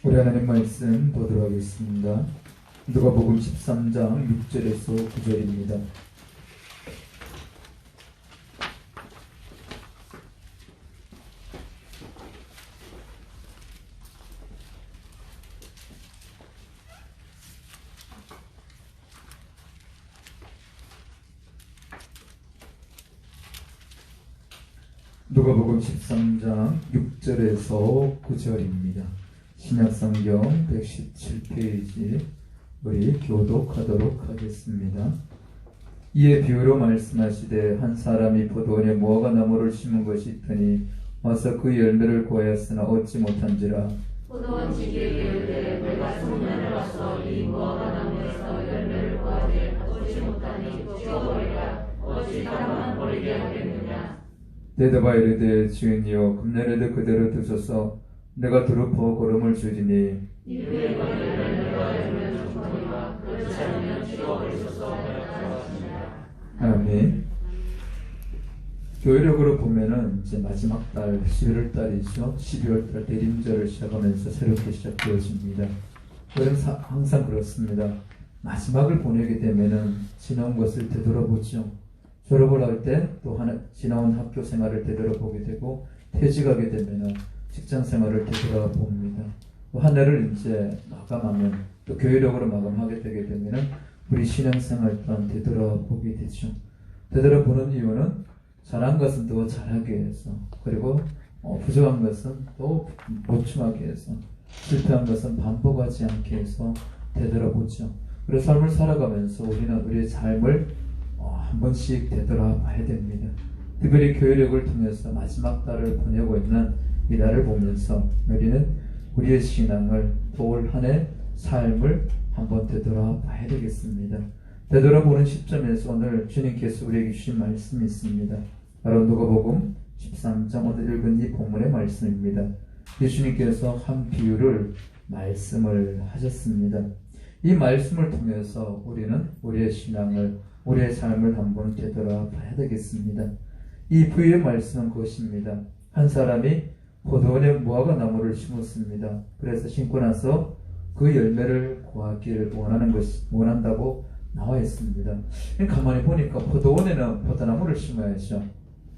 우리 하나님 말씀 보도록 하겠습니다. 누가복음 13장 6절에서 9절입니다. 누가복음 13장 6절에서 9절입니다. 신약성경 117페이지 우리 교독하도록 하겠습니다. 이에 비유로 말씀하시되 한 사람이 포도원에 무화과 나무를 심은 것이 있더니 와서 그 열매를 구하였으나 얻지 못한지라. 포도원 지기에 이르되 내가 소년을 와서 이 무화과 나무에서 열매를 구하되 얻지 못하니 죽어버리라. 어찌 다만 버리게 하겠느냐. 대답하여 이르되 주인이여 금년에도 그대로 두소서. 내가 두루퍼 거름을 주리니 이후에 거리를 내가 열매를 주거니와 그렇지 않으면 죽어버리소서 하였습니다. 아멘. 교회력으로 보면은 이제 마지막 달 11월 달이죠. 12월 달 대림절을 시작하면서 새롭게 시작되어집니다. 그런 항상 그렇습니다. 마지막을 보내게 되면은 지나온 것을 되돌아보죠. 졸업을 할 때 또 지나온 학교 생활을 되돌아보게 되고, 퇴직하게 되면은 직장 생활을 되돌아봅니다. 한 해를 이제 마감하면 또 교회력으로 마감하게 되게 되면은 우리 신앙생활 또한 되돌아보게 되죠. 되돌아보는 이유는 잘한 것은 더 잘하기 위해서, 그리고 부족한 것은 또 보충하기 위해서, 실패한 것은 반복하지 않게 해서 되돌아보죠. 그래서 삶을 살아가면서 우리는 우리의 삶을 한 번씩 되돌아봐야 됩니다. 특별히 교회력을 통해서 마지막 달을 보내고 있는 이 날을 보면서 우리는 우리의 신앙을 또 올 한 해 삶을 한번 되돌아봐야 되겠습니다. 되돌아보는 시점에서 오늘 주님께서 우리에게 주신 말씀이 있습니다. 바로 누가복음 13장 오늘 읽은 이 본문의 말씀입니다. 예수님께서 한 비유를 말씀을 하셨습니다. 이 말씀을 통해서 우리는 우리의 신앙을, 우리의 삶을 한번 되돌아봐야 되겠습니다. 이 비유의 말씀은 그것입니다. 한 사람이 포도원에 무화과 나무를 심었습니다. 그래서 심고 나서 그 열매를 구하기를 원한다고 나와 있습니다. 가만히 보니까 포도원에는 포도나무를 심어야죠.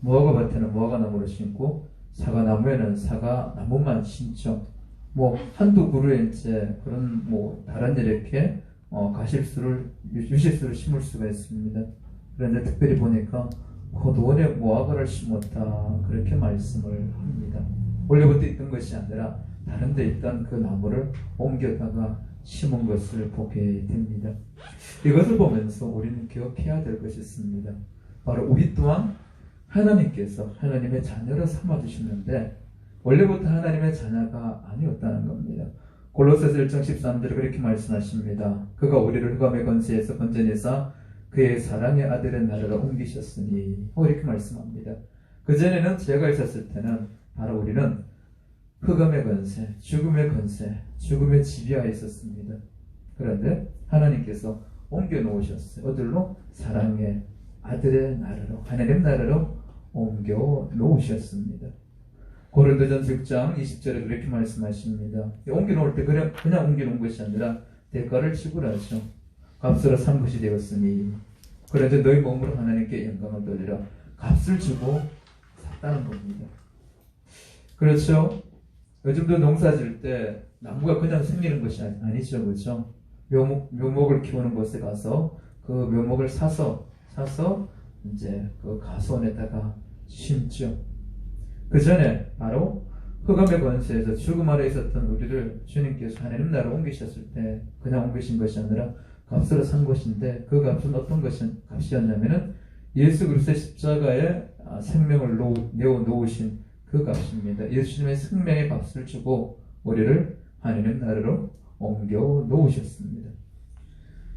무화과 밭에는 무화과 나무를 심고 사과나무에는 사과나무만 심죠. 한두 그루에 이제 그런 다른 이렇게 유실수를 심을 수가 있습니다. 그런데 특별히 보니까 포도원에 무화과를 심었다, 그렇게 말씀을 합니다. 원래부터 있던 것이 아니라 다른 데 있던 그 나무를 옮겨다가 심은 것을 보게 됩니다. 이것을 보면서 우리는 기억해야 될 것이 있습니다. 바로 우리 또한 하나님께서 하나님의 자녀로 삼아주셨는데 원래부터 하나님의 자녀가 아니었다는 겁니다. 골로새서 1장 13절에 그렇게 말씀하십니다. 그가 우리를 흑암의 권세에서 건져내사 그의 사랑의 아들의 나라로 옮기셨으니, 이렇게 말씀합니다. 그전에는 죄가 있었을 때는 바로 우리는 흑암의 권세, 죽음의 권세, 죽음의 지배하에 있었습니다. 그런데 하나님께서 옮겨 놓으셨어요. 어디로? 사랑의 아들의 나라로, 하나님 나라로 옮겨 놓으셨습니다. 고린도전서 6장 20절에 그렇게 말씀하십니다. 옮겨 놓을 때 그냥 옮겨 놓은 것이 아니라 대가를 지불하죠. 값으로 산 것이 되었으니, 그런데 너희 몸으로 하나님께 영광을 돌리라. 값을 주고 샀다는 겁니다. 그렇죠? 요즘도 농사 지을 때 나무가 그냥 생기는 것이 아니죠. 그렇죠? 묘목을 키우는 곳에 가서 그 묘목을 사서 이제 그 가수원에다가 심죠. 그 전에 바로 흑암의 권세에서 죽음 아래 있었던 우리를 주님께서 하나님 나라로 옮기셨을 때 그냥 옮기신 것이 아니라 값으로 산 것인데, 그 값은 어떤 값이었냐면은 예수 그리스도의 십자가에 생명을 내어 놓으신 그 값입니다. 예수님의 생명의 값을 주고 우리를 하나님 나라로 옮겨 놓으셨습니다.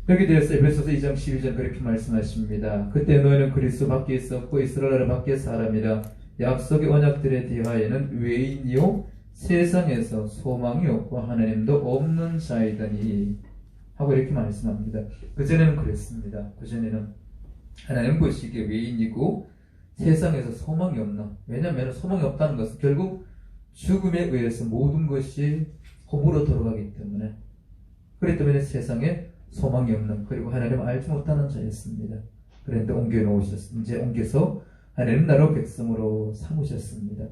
여기 대해서 에베소서 2장 12절 그렇게 말씀하십니다. 그때 너희는 그리스도 밖에 있었고 이스라엘 나라 밖의 사람이라. 약속의 언약들에 대하여는 외인이요 세상에서 소망이 없고 하나님도 없는 자이더니 하고 이렇게 말씀합니다. 그전에는 그랬습니다. 그전에는 하나님 보시기에 외인이고 세상에서 소망이 없나. 왜냐하면 소망이 없다는 것은 결국 죽음에 의해서 모든 것이 홈으로 돌아가기 때문에, 그렇기 때문에 세상에 소망이 없는, 그리고 하나님을 알지 못하는 자였습니다. 그런데 이제 옮겨서 하나님 나라 백성으로 삼으셨습니다.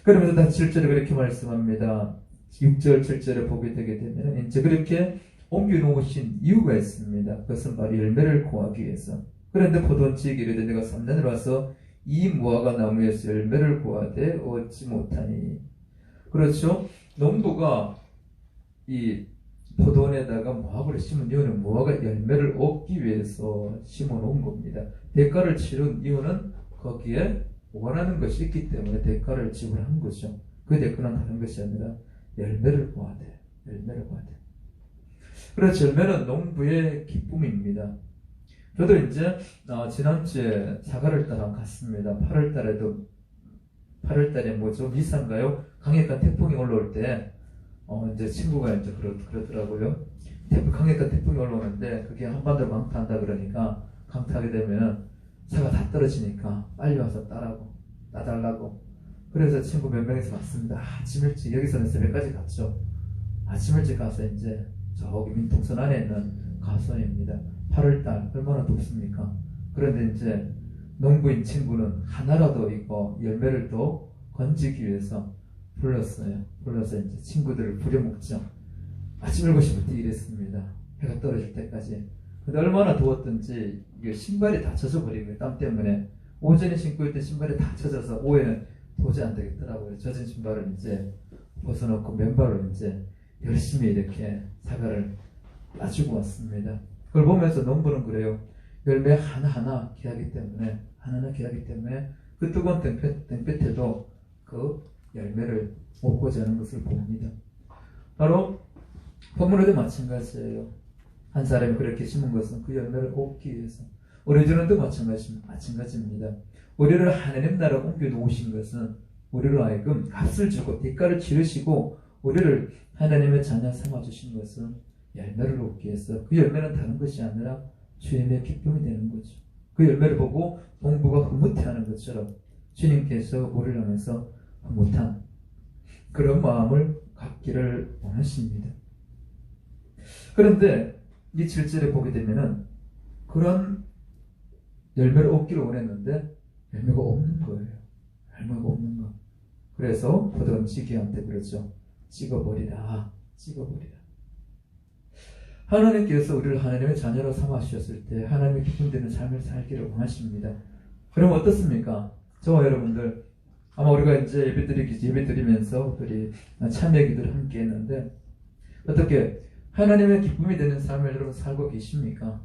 그러면서 다 7절에 그렇게 말씀합니다. 6절, 7절을 보게 되게 되면 이제 그렇게 옮겨놓으신 이유가 있습니다. 그것은 바로 열매를 구하기 위해서. 그런데 포도원지에 이르되 내가 3년을 와서 이 무화과 나무에서 열매를 구하되 얻지 못하니. 그렇죠? 농부가 이 포도원에다가 무화과를 심은 이유는 무화과 열매를 얻기 위해서 심어 놓은 겁니다. 대가를 치른 이유는 거기에 원하는 것이 있기 때문에 대가를 지불한 거죠. 그 대가는 다른 것이 아니라 열매를 구하되, 열매를 구하되. 그래서 열매는 농부의 기쁨입니다. 저도 이제 지난주에 사과를 따라 갔습니다. 8월달에 뭐죠? 미산가요? 강력한 태풍이 올라올 때 이제 친구가 이제 그러더라고요. 강력한 태풍이 올라오는데 그게 한반도로 강타한다 그러니까 강타하게 되면 사과 다 떨어지니까 빨리 와서 따달라고. 그래서 친구 몇 명이서 왔습니다. 아침 일찍, 여기서는 새벽까지 갔죠. 아침 일찍 가서 이제 저기 민통선 안에 있는 가수원입니다. 8월달 얼마나 덥습니까? 그런데 이제 농부인 친구는 하나라도 이거 열매를 또 건지기 위해서 불렀어요. 불러서 이제 친구들을 부려먹죠. 아침 7시부터 일했습니다. 해가 떨어질 때까지. 근데 얼마나 더웠던지 이게 신발이 다 젖어 버리고요. 땀 때문에. 오전에 신고 있던 신발이 다 젖어서 오후에는 도저히 안 되겠더라고요. 젖은 신발을 이제 벗어놓고 맨발로 이제 열심히 이렇게 사과를 따주고 왔습니다. 그걸 보면서 농부는 그래요. 열매 하나하나 귀하기 때문에, 그 뜨거운 땡볕에도 그 열매를 먹고자 하는 것을 봅니다. 바로 본문에도 마찬가지예요. 한 사람이 그렇게 심은 것은 그 열매를 얻기 위해서. 우리 주는도 마찬가지입니다. 우리를 하나님 나라 옮겨 놓으신 것은 우리로 하여금 값을 주고 대가를 치르시고 우리를 하나님의 자녀 삼아 주신 것은 열매를 얻기 위해서. 그 열매는 다른 것이 아니라 주님의 기쁨이 되는 거죠. 그 열매를 보고 농부가 흐뭇해하는 것처럼 주님께서 우리를 향해서 흐뭇한 그런 마음을 갖기를 원하십니다. 그런데 이 7절에 보게 되면은 그런 열매를 얻기를 원했는데 열매가 없는 거예요. 열매가 없는 거. 그래서 포도원지기한테 그러죠. 찍어버리라. 하나님께서 우리를 하나님의 자녀로 삼아주셨을 때 하나님의 기쁨되는 삶을 살기를 원하십니다. 그럼 어떻습니까? 저와 여러분들 아마 우리가 이제 예배드리면서 우리 참여 기도를 함께 했는데 어떻게 하나님의 기쁨이 되는 삶을 여러분 살고 계십니까?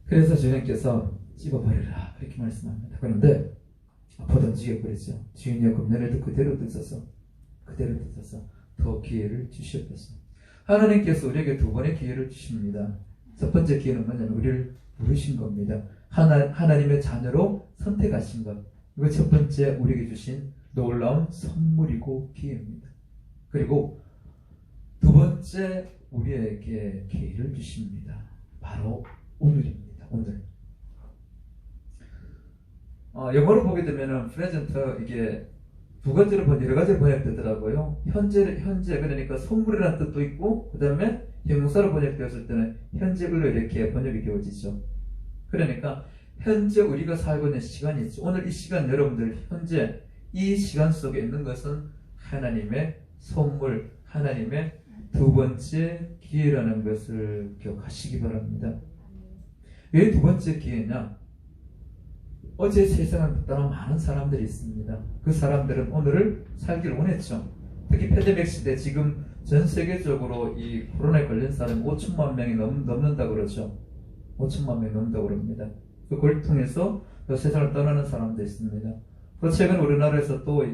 그래서 주님께서 찍어버리라 그렇게 말씀합니다. 그런데 포도원지기가 그랬죠. 주인이여 금년에도 그대로 드셔서 더 기회를 주시옵소서. 하나님께서 우리에게 두 번의 기회를 주십니다. 첫 번째 기회는 뭐냐면 우리를 부르신 겁니다. 하나님의 자녀로 선택하신 것. 이거 첫 번째 우리에게 주신 놀라운 선물이고 기회입니다. 그리고 두 번째 우리에게 기회를 주십니다. 바로 오늘입니다. 오늘. 영어로 보게 되면은 프레젠트 이게 두 가지로 여러 가지로 번역되더라고요. 현재 그러니까 선물이라는 뜻도 있고 그 다음에 형용사로 번역되었을 때는 현재글로 이렇게 번역이 되어지죠. 그러니까 현재 우리가 살고 있는 시간이 있죠. 오늘 이 시간 여러분들 현재 이 시간 속에 있는 것은 하나님의 선물, 하나님의 두 번째 기회라는 것을 기억하시기 바랍니다. 왜 두 번째 기회냐? 어제 세상을 떠난 많은 사람들이 있습니다. 그 사람들은 오늘을 살기를 원했죠. 특히 팬데믹 시대 지금 전 세계적으로 이 코로나에 걸린 사람이 5천만 명이 넘는다고 그러죠. 5천만 명이 넘는다고 그럽니다. 그걸 통해서 세상을 떠나는 사람도 있습니다. 또 최근 우리나라에서 또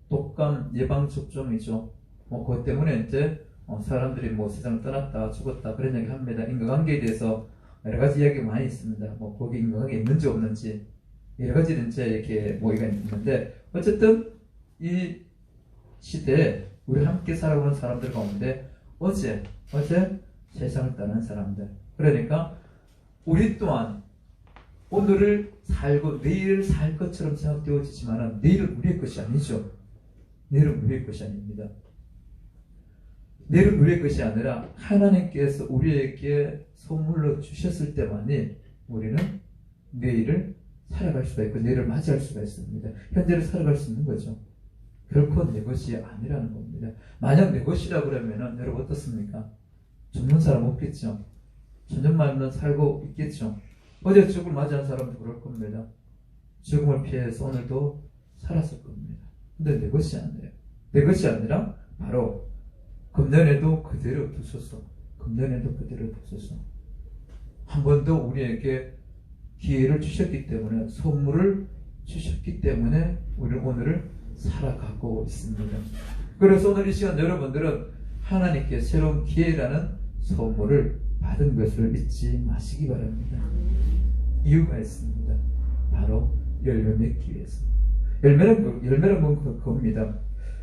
독감 예방 접종이죠. 그것 때문에 이제 사람들이 세상을 떠났다 죽었다 그런 얘기 합니다. 인간관계에 대해서 여러 가지 이야기가 많이 있습니다. 거기 인간관계 있는지 없는지 여러 가지 이제 이렇게 모의가 있는데 어쨌든 이 시대에 우리 함께 살아오는 사람들 가운데 어제 세상을 떠난 사람들, 그러니까 우리 또한 오늘을 살고 내일을 살 것처럼 생각되어지지만 내일은 우리의 것이 아니죠. 내일은 우리의 것이 아닙니다. 내일은 우리의 것이 아니라 하나님께서 우리에게 선물로 주셨을 때만이 우리는 내일을 살아갈 수가 있고 내일을 맞이할 수가 있습니다. 현재를 살아갈 수 있는 거죠. 결코 내 것이 아니라는 겁니다. 만약 내 것이라 그러면은 여러분 어떻습니까? 죽는 사람 없겠죠. 천년만년 살고 있겠죠. 어제 죽음을 맞이한 사람도 그럴 겁니다. 죽음을 피해서 오늘도 살았을 겁니다. 근데 내 것이 아니에요. 내 것이 아니라 바로 금년에도 그대로 두소서. 금년에도 그대로 두소서. 한 번 더 우리에게 기회를 주셨기 때문에 선물을 주셨기 때문에 우리는 오늘을 살아가고 있습니다. 그래서 오늘 이 시간 여러분들은 하나님께 새로운 기회라는 선물을 받은 것을 잊지 마시기 바랍니다. 이유가 있습니다. 바로 열매 맺기 위해서. 열매란 건 그겁니다.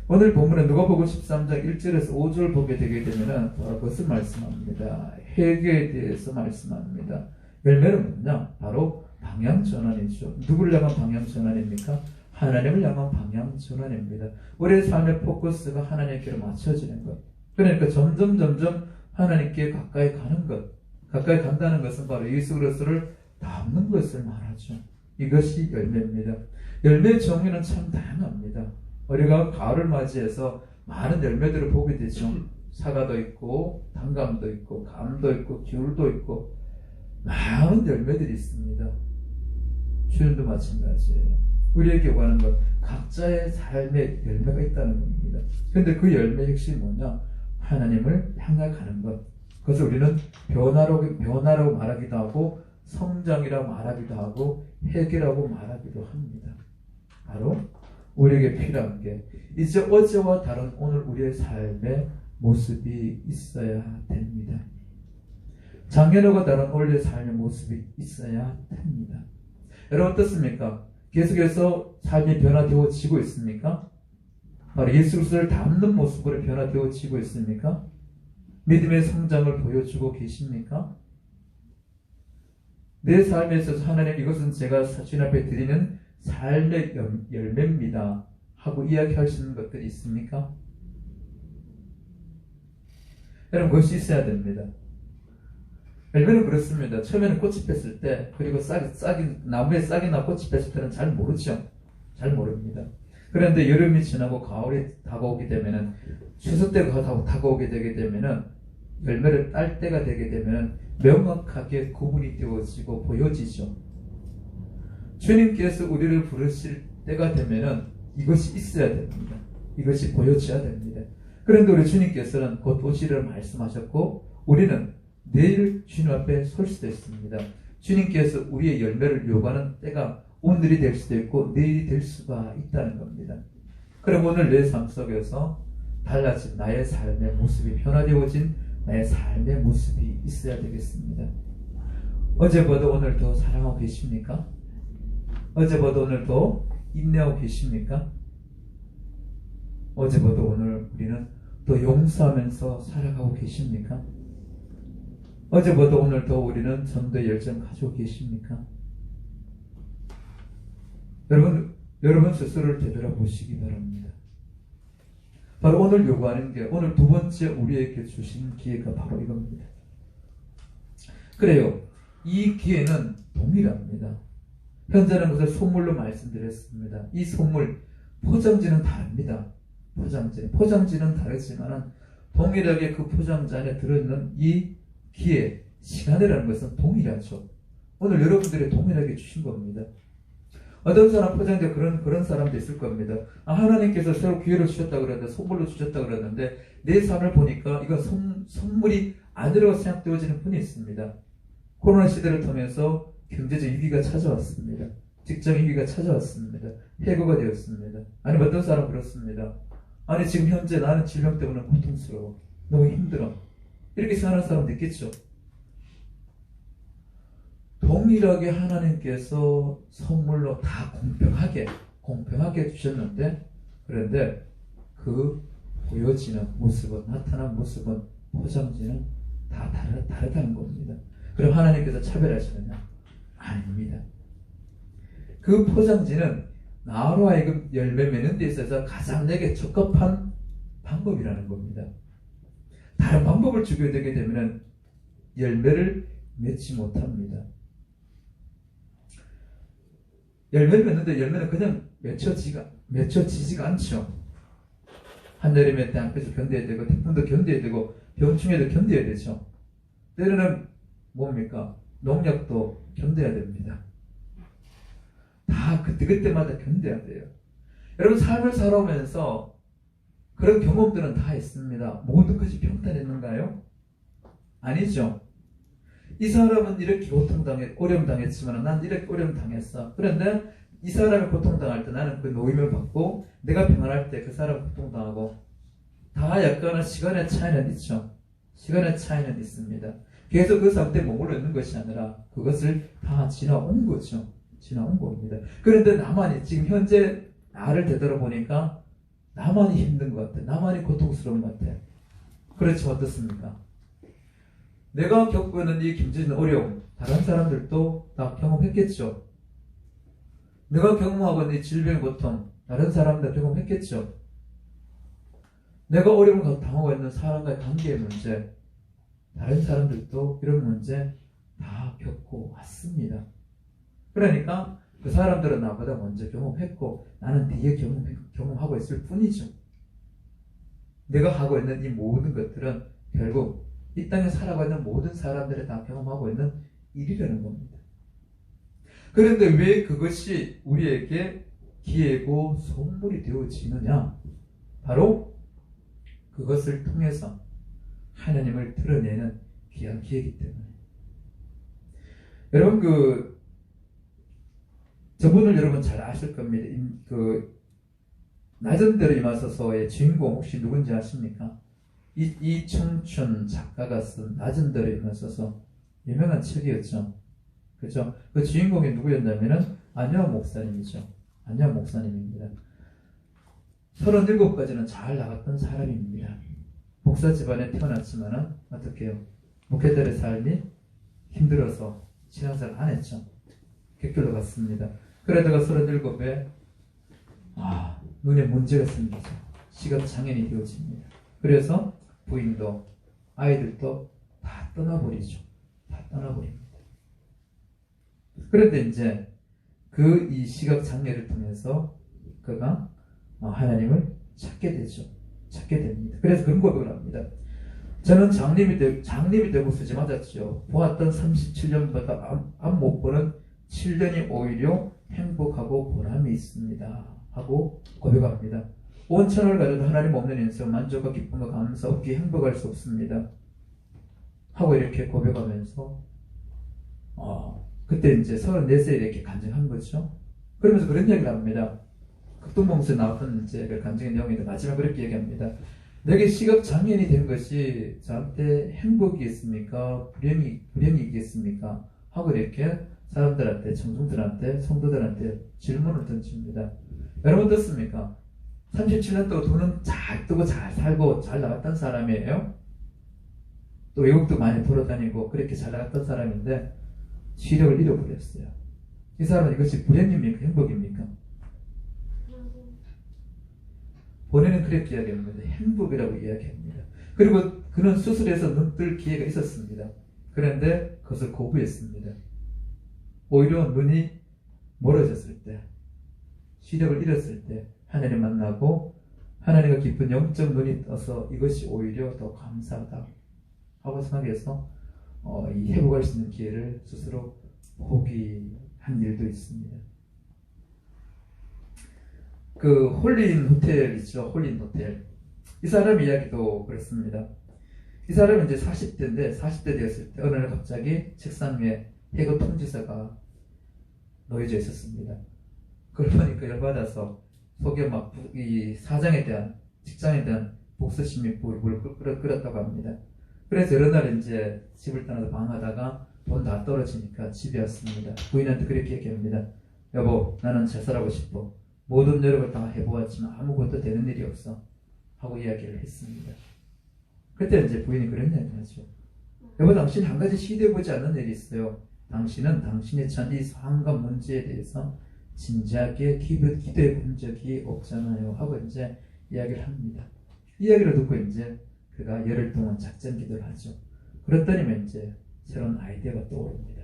오늘 본문은 누가복음 13장 1절에서 5절 보게 되게 되면 바로 그것을 말씀합니다. 회개에 대해서 말씀합니다. 열매는 뭐냐? 바로 방향전환이죠. 누구를 향한 방향전환입니까? 하나님을 향한 방향전환입니다. 우리의 삶의 포커스가 하나님께로 맞춰지는 것. 그러니까 점점 하나님께 가까이 가는 것. 가까이 간다는 것은 바로 예수 그리스도를 닮는 것을 말하죠. 이것이 열매입니다. 열매의 종류는 참 다양합니다. 우리가 가을을 맞이해서 많은 열매들을 보게 되죠. 사과도 있고 단감도 있고 감도 있고 귤도 있고 많은 열매들이 있습니다. 주님도 마찬가지예요. 우리에게 구하는 것 각자의 삶의 열매가 있다는 겁니다. 그런데 그 열매의 핵심이 뭐냐? 하나님을 향해 가는 것. 그래서 우리는 변화라고 말하기도 하고 성장이라고 말하기도 하고 회개라고 말하기도 합니다. 바로 우리에게 필요한 게 이제 어제와 다른 오늘 우리의 삶의 모습이 있어야 됩니다. 작년과 다른 오늘의 삶의 모습이 있어야 됩니다. 여러분 어떻습니까? 계속해서 삶이 변화되어지고 있습니까? 바로 예수 그리스도를 닮는 모습으로 변화되어지고 있습니까? 믿음의 성장을 보여주고 계십니까? 내 삶에 있어서 하나님 이것은 제가 주님 앞에 드리는 삶의 열매입니다 하고 이야기할 수 있는 것들이 있습니까? 여러분 그것이 있어야 됩니다. 열매는 그렇습니다. 처음에는 꽃이 폈을 때 그리고 나무에 싹이나 꽃이 폈을 때는 잘 모르죠. 잘 모릅니다. 그런데 여름이 지나고 가을이 다가오게 되면은 추수 때가 다가오게 되게 되면은 열매를 딸 때가 되게 되면은 명확하게 구분이 되어지고 보여지죠. 주님께서 우리를 부르실 때가 되면은 이것이 있어야 됩니다. 이것이 보여져야 됩니다. 그런데 우리 주님께서는 곧 오시리를 말씀하셨고 우리는 내일 주님 앞에 설 수도 있습니다. 주님께서 우리의 열매를 요구하는 때가 오늘이 될 수도 있고 내일이 될 수가 있다는 겁니다. 그럼 오늘 내 삶 속에서 달라진 나의 삶의 모습이 변화되어진 나의 삶의 모습이 있어야 되겠습니다. 어제보다 오늘 더 사랑하고 계십니까? 어제보다 오늘 더 인내하고 계십니까? 어제보다 오늘 우리는 더 용서하면서 살아가고 계십니까? 어제보다 오늘 더 우리는 전도의 열정 가지고 계십니까? 여러분 스스로를 되돌아보시기 바랍니다. 바로 오늘 요구하는 게 오늘 두 번째 우리에게 주신 기회가 바로 이겁니다. 그래요. 이 기회는 동일합니다. 현재는 것을 선물로 말씀드렸습니다. 이 선물 포장지는 다릅니다. 포장지는 다르지만 동일하게 그 포장지 안에 들어있는 이 기회, 시간이라는 것은 동일하죠. 오늘 여러분들이 동일하게 주신 겁니다. 어떤 사람 포장돼 그런 사람도 있을 겁니다. 하나님께서 새로 기회를 주셨다 그러는데 선물로 주셨다 그러는데 내 삶을 보니까 이건 선물이 아니라고 생각되어지는 분이 있습니다. 코로나 시대를 통해서 경제적 위기가 찾아왔습니다. 직장 위기가 찾아왔습니다. 해고가 되었습니다. 아니면 어떤 사람은 그렇습니다. 아니 지금 현재 나는 질병 때문에 고통스러워. 너무 힘들어. 이렇게 생각하는 사람도 있겠죠. 동일하게 하나님께서 선물로 다 공평하게 주셨는데 그런데 그 보여지는 모습은 나타난 모습은 포장지는 다 다르다는 겁니다. 그럼 하나님께서 차별하시느냐? 아닙니다. 그 포장지는 나로 하여금 열매 맺는 데 있어서 가장 내게 적합한 방법이라는 겁니다. 다른 방법을 주게 되게 되면 열매를 맺지 못합니다. 열매를 맺는데 열매는 그냥 맺혀지지가 않죠. 한여름에 땅에서 견뎌야 되고 태풍도 견뎌야 되고 병충해도 견뎌야 되죠. 때로는 뭡니까? 농약도 견뎌야 됩니다. 다 그때마다 견뎌야 돼요. 여러분 삶을 살아오면서 그런 경험들은 다 있습니다. 모든 것이 평탄했는가요? 아니죠. 이 사람은 이렇게 어려움 당했지만 난 이렇게 어려움 당했어. 그런데 이 사람이 고통당할 때 나는 그 노임을 받고 내가 평안할 때 그 사람 고통당하고 다 약간의 시간의 차이는 있죠. 시간의 차이는 있습니다. 계속 그 상태에 머물러 있는 것이 아니라 그것을 다 지나온 거죠. 지나온 겁니다. 그런데 나만이 지금 현재 나를 되돌아보니까 나만이 힘든 것 같아. 나만이 고통스러운 것 같아. 그렇지 어떻습니까? 내가 겪고 있는 이 힘든 어려움 다른 사람들도 다 경험했겠죠. 내가 경험하고 있는 이 질병의 고통 다른 사람들 경험했겠죠. 내가 어려움을 당하고 있는 사람과의 관계의 문제 다른 사람들도 이런 문제 다 겪고 왔습니다. 그러니까 그 사람들은 나보다 먼저 경험했고 나는 뒤에 경험하고 있을 뿐이죠. 내가 하고 있는 이 모든 것들은 결국 이 땅에 살아가고 있는 모든 사람들이 다 경험하고 있는 일이라는 겁니다. 그런데 왜 그것이 우리에게 기회고 선물이 되어지느냐? 바로 그것을 통해서 하나님을 드러내는 귀한 기회이기 때문에. 여러분 저분을 여러분 잘 아실 겁니다. 낮은 데로 임하소서의 주인공 혹시 누군지 아십니까? 이청춘 작가가 쓴 낮은 데로 임하소서 유명한 책이었죠. 그렇죠? 그 주인공이 누구였냐면은 안여한 목사님이죠. 안여한 목사님입니다. 37까지는 잘 나갔던 사람입니다. 목사 집안에 태어났지만은 어떻게 해요? 목회자의 삶이 힘들어서 신앙생활 안 했죠. 객교로 갔습니다. 그러다가 37에 눈에 문제가 생기죠. 시각장애인이 되어집니다. 그래서 부인도 아이들도 다 떠나버리죠. 다 떠나버립니다. 그런데 이제 이 시각장애를 통해서 그가 하나님을 찾게 되죠. 찾게 됩니다. 그래서 그런 고백을 합니다. 저는 장님이 되고 쓰지 맞았죠. 보았던 37년보다 앞 못 보는 7년이 오히려 행복하고 보람이 있습니다. 하고 고백합니다. 온 천을 가져도 하나님 없는 인생 만족과 기쁨과 감사 없기 행복할 수 없습니다. 하고 이렇게 고백하면서 그때 이제 34세에 이렇게 간증한 거죠. 그러면서 그런 얘기를 합니다. 극동봉수에 나왔던 이제 그 간증의 내용인데 마지막 그렇게 얘기합니다. 내게 시각장애인이 된 것이 저한테 행복이겠습니까? 불행이겠습니까? 하고 이렇게 사람들한테, 청중들한테, 성도들한테 질문을 던집니다. 여러분 어떻습니까? 37년 동안 돈은 잘 뜨고 잘 살고 잘 나갔던 사람이에요. 또 외국도 많이 돌아다니고 그렇게 잘 나갔던 사람인데 시력을 잃어버렸어요. 이 사람은 이것이 불행입니까? 행복입니까? 본인은 그렇게 이야기합니다. 행복이라고 이야기합니다. 그리고 그는 수술해서 눈 뜰 기회가 있었습니다. 그런데 그것을 거부했습니다. 오히려 눈이 멀어졌을 때, 시력을 잃었을 때 하나님 만나고 하나님과 깊은 영적 눈이 떠서 이것이 오히려 더 감사하다 하고 생각해서 이 회복할 수 있는 기회를 스스로 포기한 일도 있습니다. 그 홀린 호텔 있죠. 홀린 호텔. 이 사람 이야기도 그렇습니다. 이 사람은 이제 40대 되었을 때 어느 날 갑자기 책상 위에 해고 통지서가 놓여져 있었습니다. 그걸 보니까 열받아서 속에 막 이 사장에 대한 직장에 대한 복수심이 불불 끓었다고 합니다. 그래서 여러 날 이제 집을 떠나서 방하다가 돈 다 떨어지니까 집에 왔습니다. 부인한테 그렇게 얘기합니다. 여보, 나는 자살하고 싶어. 모든 노력을 다 해보았지만 아무것도 되는 일이 없어. 하고 이야기를 했습니다. 그때 이제 부인이 그런 이야기를 하죠. 여보, 당신 한 가지 시도해보지 않는 일이 있어요. 당신은 당신이 처한 이 상황과 문제에 대해서 진지하게 기도해 본 적이 없잖아요 하고 이제 이야기를 합니다. 이야기를 듣고 이제 그가 열흘 동안 작전 기도를 하죠. 그랬더니 이제 새로운 아이디어가 떠오릅니다.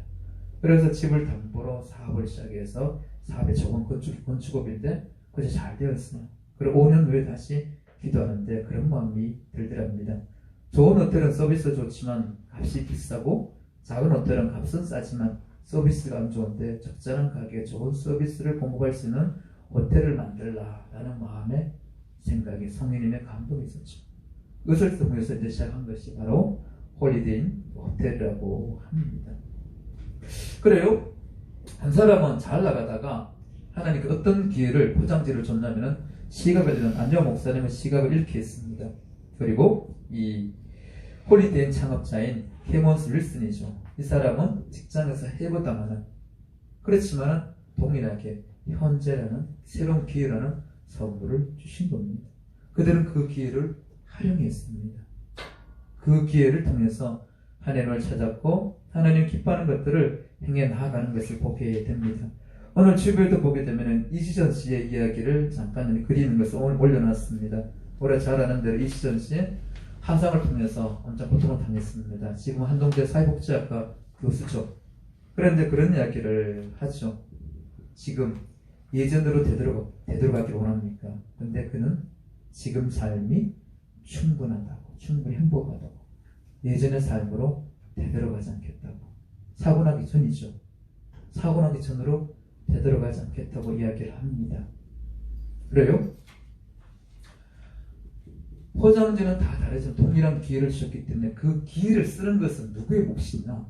그래서 집을 담보로 사업을 시작해서 사업의 좋은 건축업인데 그것이 잘 되었어요. 그리고 5년 후에 다시 기도하는데 그런 마음이 들더랍니다. 좋은 호텔은 서비스 좋지만 값이 비싸고 작은 호텔은 값은 싸지만 서비스가 안 좋은데 적절한 가격에 좋은 서비스를 공급할 수 있는 호텔을 만들라라는 마음의 생각이 성인님의 감동이 있었죠. 그것을 통해서 이제 시작한 것이 바로 홀리데이 호텔이라고 합니다. 그래요. 한 사람은 잘 나가다가 하나님께 어떤 기회를 포장지를 줬냐면은 시각을 잃은 안녕 목사님은 시각을 잃게 했습니다. 그리고 이 홀리데이 창업자인 캐먼스 윌슨이죠. 이 사람은 직장에서 해고당하는 그렇지만 동일하게 현재라는 새로운 기회라는 선물을 주신 겁니다. 그들은 그 기회를 활용했습니다. 그 기회를 통해서 하나님을 찾았고 하나님 기뻐하는 것들을 행해 나아가는 것을 보게 됩니다. 오늘 주변에도 보게 되면 이시전 씨의 이야기를 잠깐 그리는 것을 오늘 올려놨습니다. 올해 잘 아는 대로 이시전 씨 한상을 통해서 엄청 고통을 당했습니다. 지금 한동대 사회복지학과 교수죠. 그런데 그런 이야기를 하죠. 지금 예전으로 되돌아가기를 원합니까? 근데 그는 지금 삶이 충분하다고, 충분히 행복하다고, 예전의 삶으로 되돌아가지 않겠다고, 사고 나기 전이죠. 사고 나기 전으로 되돌아가지 않겠다고 이야기를 합니다. 그래요? 포장지는 다 다르지만 동일한 기회를 주셨기 때문에 그 기회를 쓰는 것은 누구의 몫이냐?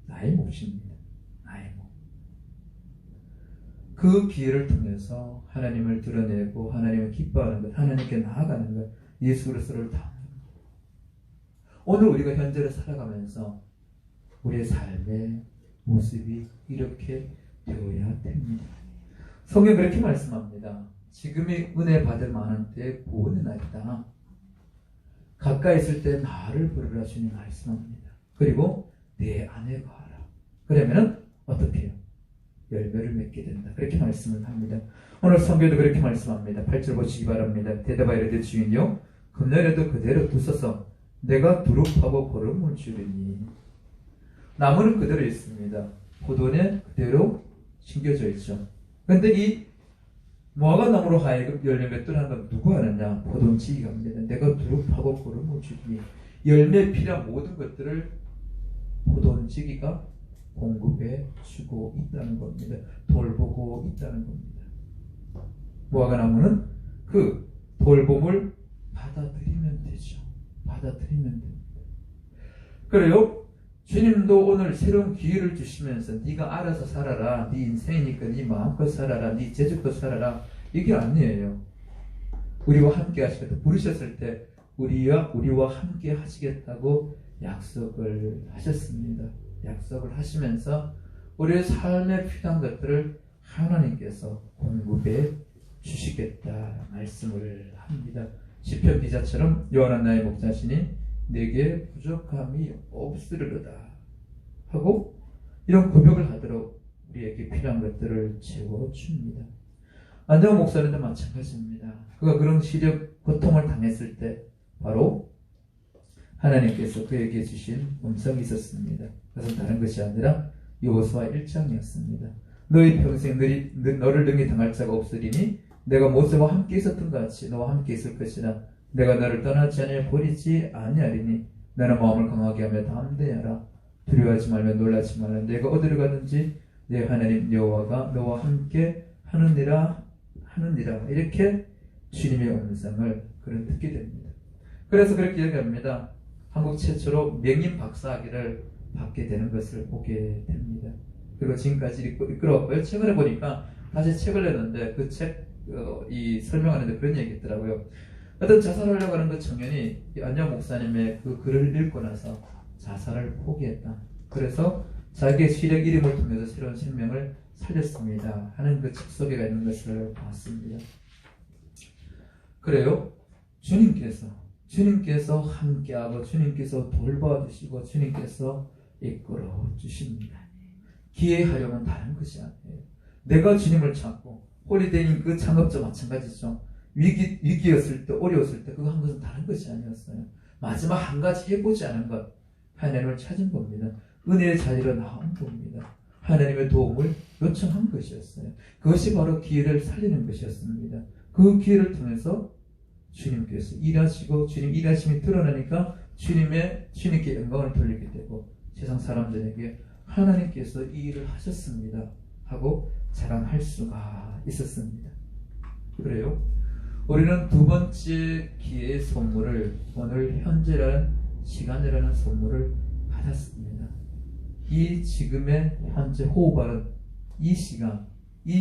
나의 몫입니다. 나의 몫. 그 기회를 통해서 하나님을 드러내고 하나님을 기뻐하는 것, 하나님께 나아가는 것, 예수 그리스도를 닮는 것. 오늘 우리가 현재를 살아가면서 우리의 삶의 모습이 이렇게 되어야 됩니다. 성경 그렇게 말씀합니다. 지금이 은혜 받을 만한 때에 구원의 날이다. 가까이 있을 때 나를 부르라 주님 말씀합니다. 그리고 내 안에 가라. 그러면은 어떻게 해요? 열매를 맺게 된다. 그렇게 말씀을 합니다. 오늘 성경도 그렇게 말씀합니다. 8절 보시기 바랍니다. 대답하여 이르되 주인이요 금년에도 그대로 두소서 내가 두릅하고 거름을 주리니. 나무는 그대로 있습니다. 포도는 그대로 심겨져 있죠. 그런데 이 무화과 나무로 하여금 열매 맺도록 하는 건 누구 하느냐? 포도원지기가 합니다. 내가 두릅하고 거름을 주리니. 열매에 필요한 모든 것들을 포도원지기가 공급해 주고 있다는 겁니다. 돌보고 있다는 겁니다. 무화과 나무는 그 돌봄을 받아들이면 되죠. 받아들이면 됩니다. 그래요? 주님도 오늘 새로운 기회를 주시면서 네가 알아서 살아라. 네 인생이니까 네 마음껏 살아라. 네 재주껏 살아라. 이게 아니에요. 우리와 함께 하시겠다. 부르셨을 때 우리와 함께 하시겠다고 약속을 하셨습니다. 약속을 하시면서 우리의 삶에 필요한 것들을 하나님께서 공급해 주시겠다 말씀을 합니다. 시편 기자처럼 여호와는 나의 목자시니 내게 부족함이 없으리로다 하고 이런 고백을 하도록 우리에게 필요한 것들을 채워줍니다. 안정환 목사님도 마찬가지입니다. 그가 그런 시력 고통을 당했을 때 바로 하나님께서 그에게 주신 음성이 있었습니다. 그것은 다른 것이 아니라 여호수아 1장이었습니다. 너희 평생 너를 능히 당할 자가 없으리니 내가 모세와 함께 있었던 것 같이 너와 함께 있을 것이라. 내가 너를 떠나지 아니하여 버리지 아니하리니 너는 마음을 강하게 하며 담대하라. 두려워하지 말며 놀라지 말라. 내가 어디로 가든지 내 하나님 여호와가 너와 함께 하느니라. 이렇게 주님의 음성을 그런 듣게 됩니다. 그래서 그렇게 이야기합니다. 한국 최초로 명인 박사학위를 받게 되는 것을 보게 됩니다. 그리고 지금까지 이끌어왔고요. 최근에 보니까 다시 책을 냈는데 그 책 이 설명하는데 그런 얘기 있더라고요. 어떤 자살하려고 하는 그 청년이 안녕 목사님의 그 글을 읽고 나서 자살을 포기했다. 그래서 자기의 시력 이름을 통해서 새로운 생명을 살렸습니다. 하는 그 책 속에 있는 것을 봤습니다. 그래요? 주님께서 함께하고 주님께서 돌봐주시고 주님께서 이끌어 주십니다. 기회 활용은 다른 것이 아니에요. 내가 주님을 찾고 홀리데이인 그 창업자 마찬가지죠. 위기였을 때, 어려웠을 때 그거 한 것은 다른 것이 아니었어요. 마지막 한 가지 해보지 않은 것, 하나님을 찾은 겁니다. 은혜의 자리로 나온 겁니다. 하나님의 도움을 요청한 것이었어요. 그것이 바로 기회를 살리는 것이었습니다. 그 기회를 통해서 주님께서 일하시고 주님 일하심이 드러나니까 주님께 영광을 돌리게 되고 세상 사람들에게 하나님께서 이 일을 하셨습니다 하고 자랑할 수가 있었습니다. 그래요. 우리는 두 번째 기회의 선물을 오늘 현재라는 시간이라는 선물을 받았습니다. 이 지금의 현재 호흡하는 이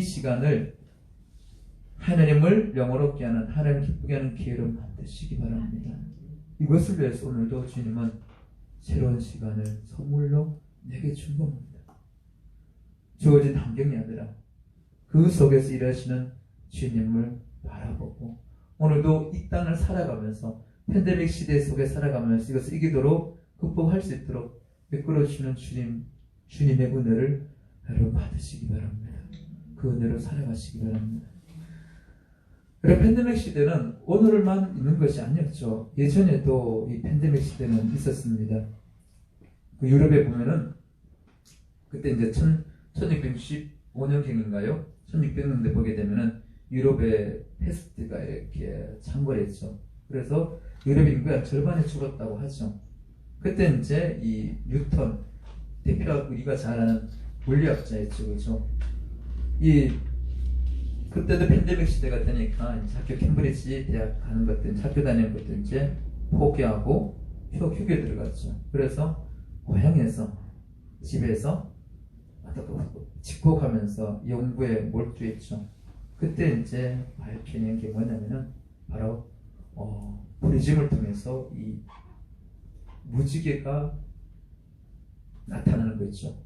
시간을 하나님을 영원롭게 하는, 하나님을 기쁘게 하는 기회로 만드시기 바랍니다. 이것을 위해서 오늘도 주님은 새로운 시간을 선물로 내게 준 겁니다. 주어진 환경이 아니라 그 속에서 일하시는 주님을 바라보고 오늘도 이 땅을 살아가면서 팬데믹 시대 속에 살아가면서 이것을 이기도록 극복할 수 있도록 이끌어주시는 주님의 은혜를 여러분 받으시기 바랍니다. 그 은혜로 살아가시기 바랍니다. 팬데믹 시대는 오늘만 있는 것이 아니었죠. 예전에도 이 팬데믹 시대는 있었습니다. 그 유럽에 보면은 그때 이제 1665년경인가요? 1600년대 보게 되면은 유럽의 패스트가 이렇게 창궐했죠. 그래서 유럽 인구가 절반이 죽었다고 하죠. 그때 이제 이 뉴턴, 대표가 우리가 잘 아는 물리학자였죠. 그죠? 그때도 팬데믹 시대가 되니까 이제 학교 캠브리지 대학 가는 것들, 학교 다니는 것들 이제 포기하고 휴게 들어갔죠. 그래서 고향에서, 집에서 집콕하면서 연구에 몰두했죠. 그때 이제 밝혀낸 게 뭐냐면은 바로 프리즘을 통해서 이 무지개가 나타나는 거죠.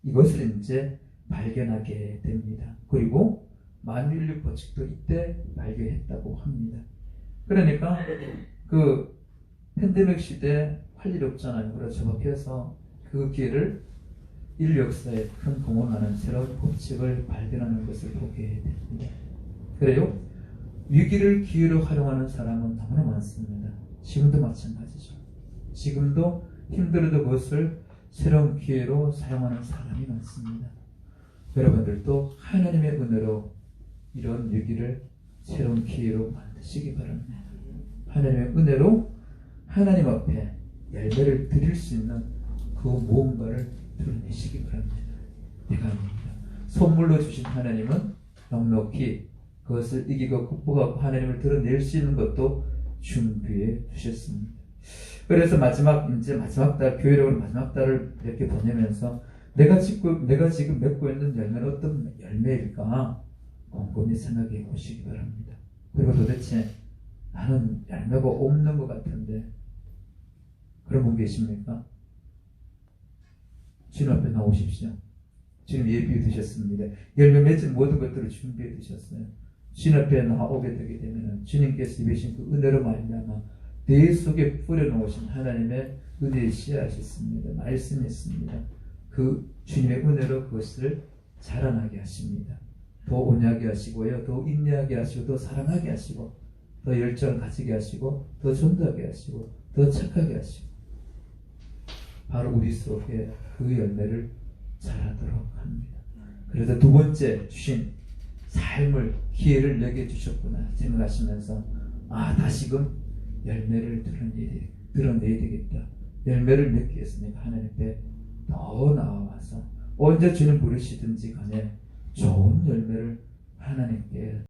이것을 이제 발견하게 됩니다. 그리고 만유인류 법칙도 이때 발견했다고 합니다. 그러니까 그 팬데믹 시대 할 일 없잖아요. 그래서 접합해서 그 기회를 인류 역사에 큰 공헌하는 새로운 법칙을 발견하는 것을 보게 됩니다. 그래요? 위기를 기회로 활용하는 사람은 너무나 많습니다. 지금도 마찬가지죠. 지금도 힘들어도 그것을 새로운 기회로 사용하는 사람이 많습니다. 여러분들도 하나님의 은혜로 이런 위기를 새로운 기회로 만드시기 바랍니다. 하나님의 은혜로 하나님 앞에 열매를 드릴 수 있는 그 무언가를 드러내시기 바랍니다. 대감입니다. 선물로 주신 하나님은 넉넉히 그것을 이기고 극복하고 하나님을 드러낼 수 있는 것도 준비해 주셨습니다. 그래서 마지막 달, 교회력으로 마지막 달을 이렇게 보내면서 내가 지금 맺고 있는 열매는 어떤 열매일까 곰곰이 생각해 보시기 바랍니다. 그리고 도대체 나는 열매가 없는 것 같은데 그런 분 계십니까? 주님 앞에 나오십시오. 주님 예비해 두셨습니다. 열매 맺은 모든 것들을 준비해 두셨어요. 주님 앞에 나오게 되게 되면 주님께서 입으신 그 은혜로 말미암아 내 속에 뿌려놓으신 하나님의 은혜의 씨앗이 있습니다. 말씀이 있습니다. 그 주님의 은혜로 그것을 자라나게 하십니다. 더 온유하게 하시고요. 더 인내하게 하시고 더 사랑하게 하시고 더 열정을 가지게 하시고 더 존귀하게 하시고 더 착하게 하시고 바로 우리 속에 그 열매를 자라도록 합니다. 그래서 두 번째 주신 삶을 기회를 내게 주셨구나 생각하시면서 다시금 열매를 드러내야 되겠다. 열매를 맺기 위해서 내가 하나님 앞에 더 나아와서 언제 주님 부르시든지 간에 좋은 열매를 하나님께